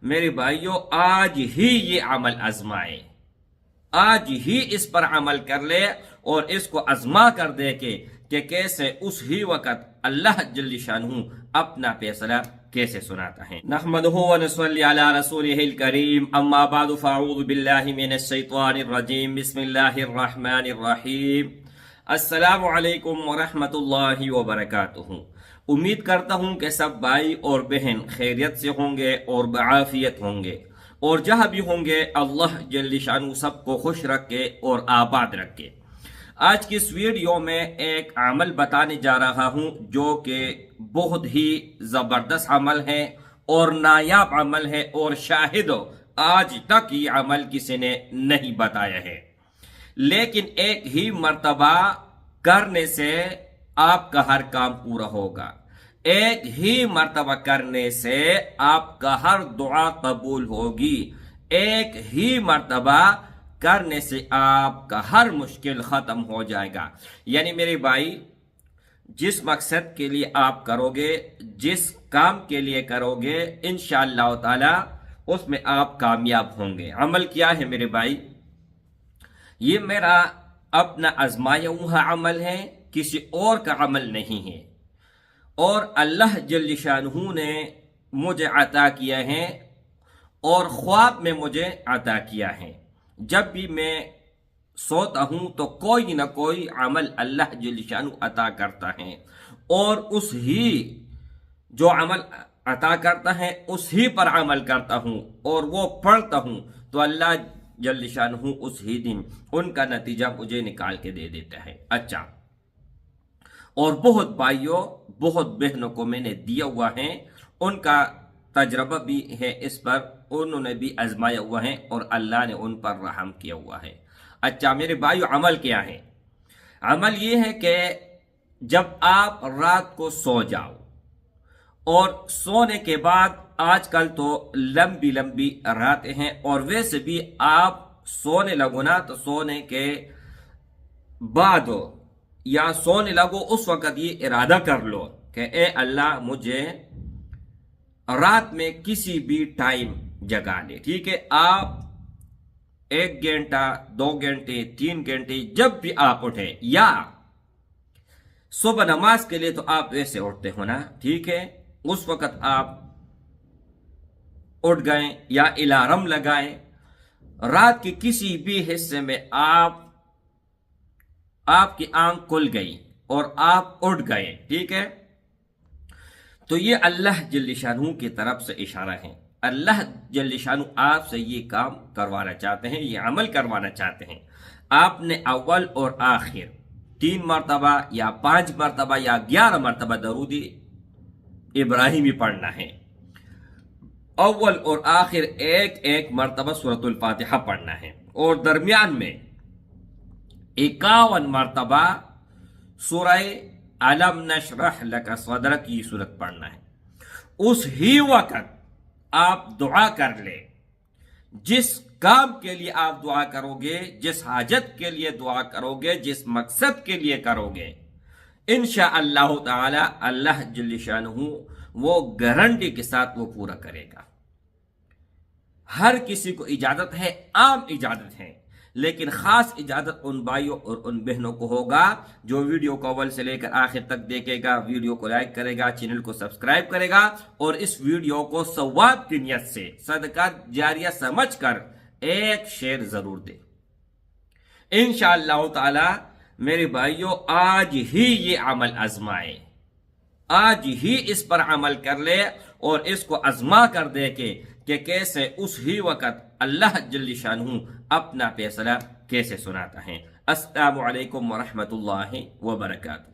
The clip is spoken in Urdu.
میرے بھائیوں آج ہی یہ عمل آزمائے، آج ہی اس پر عمل کر لے اور اس کو آزما کر دے کہ کیسے اس ہی وقت اللہ جل شانہ اپنا فیصلہ کیسے سناتا ہے۔ نحمدہ ونصلی علی رسولہ الکریم، اما بعد فاعوذ باللہ من الشیطان الرجیم، بسم اللہ الرحمن الرحیم۔ السلام علیکم ورحمۃ اللہ وبرکاتہ۔ امید کرتا ہوں کہ سب بھائی اور بہن خیریت سے ہوں گے اور بعافیت ہوں گے، اور جہاں بھی ہوں گے اللہ جل شانہ سب کو خوش رکھے اور آباد رکھے۔ آج کی اس ویڈیو میں ایک عمل بتانے جا رہا ہوں جو کہ بہت ہی زبردست عمل ہے اور نایاب عمل ہے، اور شاہد آج تک یہ عمل کسی نے نہیں بتایا ہے، لیکن ایک ہی مرتبہ کرنے سے آپ کا ہر کام پورا ہوگا، ایک ہی مرتبہ کرنے سے آپ کا ہر دعا قبول ہوگی، ایک ہی مرتبہ کرنے سے آپ کا ہر مشکل ختم ہو جائے گا۔ یعنی میرے بھائی، جس مقصد کے لیے آپ کرو گے، جس کام کے لیے کرو گے، انشاءاللہ تعالی اس میں آپ کامیاب ہوں گے۔ عمل کیا ہے میرے بھائی؟ یہ میرا اپنا آزمایا ہوا عمل ہے، کسی اور کا عمل نہیں ہے، اور اللہ جل شانہ نے مجھے عطا کیا ہے اور خواب میں مجھے عطا کیا ہے۔ جب بھی میں سوتا ہوں تو کوئی نہ کوئی عمل اللہ جل شانہ عطا کرتا ہے، اور اس ہی جو عمل عطا کرتا ہے اس ہی پر عمل کرتا ہوں اور وہ پڑھتا ہوں، تو اللہ جل شانہ اس ہی دن ان کا نتیجہ مجھے نکال کے دے دیتا ہے۔ اچھا، اور بہت بھائیوں بہت بہنوں کو میں نے دیا ہوا ہے، ان کا تجربہ بھی ہے اس پر، انہوں نے بھی آزمایا ہوا ہے اور اللہ نے ان پر رحم کیا ہوا ہے۔ اچھا میرے بھائیو، عمل کیا ہے؟ عمل یہ ہے کہ جب آپ رات کو سو جاؤ، اور سونے کے بعد آج کل تو لمبی لمبی راتیں ہیں، اور ویسے بھی آپ سونے لگو نا تو سونے کے بعد یا سونے لگو اس وقت یہ ارادہ کر لو کہ اے اللہ مجھے رات میں کسی بھی ٹائم جگا لے، ٹھیک ہے؟ آپ 1 گھنٹہ 2 گھنٹے 3 گھنٹے جب بھی آپ اٹھیں، یا صبح نماز کے لیے تو آپ ویسے اٹھتے ہو نا، ٹھیک ہے؟ اس وقت آپ اٹھ گئے یا الارم لگائیں، رات کے کسی بھی حصے میں آپ کی آنکھ کھل گئی اور آپ اٹھ گئے، ٹھیک ہے؟ تو یہ اللہ جل شانہ کی طرف سے اشارہ ہے۔ اللہ جل شانہ آپ سے یہ کام کروانا چاہتے ہیں، یہ عمل کروانا چاہتے ہیں۔ آپ نے اول اور آخر 3 مرتبہ یا 5 مرتبہ یا 11 مرتبہ درود ابراہیمی پڑھنا ہے۔ اول اور آخر ایک مرتبہ سورۃ الفاتحہ پڑھنا ہے، اور درمیان میں 51 مرتبہ سورہ علم نشرح لک صدرک کی صورت پڑھنا ہے۔ اس ہی وقت آپ دعا کر لیں، جس کام کے لیے آپ دعا کرو گے، جس حاجت کے لیے دعا کرو گے، جس مقصد کے لیے کرو گے، انشاءاللہ تعالی اللہ جل شانہ وہ گارنٹی کے ساتھ وہ پورا کرے گا۔ ہر کسی کو اجازت ہے، عام اجازت ہے، لیکن خاص اجازت ان بھائیوں اور ان بہنوں کو ہوگا جو ویڈیو کو اول سے لے کر آخر تک دیکھے گا، ویڈیو کو لائک کرے گا، چینل کو سبسکرائب کرے گا، اور اس ویڈیو کو ثواب کی نیت سے صدقہ جاریہ سمجھ کر ایک شیئر ضرور دے۔ انشاءاللہ تعالی میرے بھائیوں آج ہی یہ عمل آزمائے، آج ہی اس پر عمل کر لے اور اس کو آزما کر دے کہ کیسے اس ہی وقت اللہ جل شانہ اپنا فیصلہ کیسے سناتا ہے۔ السلام علیکم ورحمۃ اللہ وبرکاتہ۔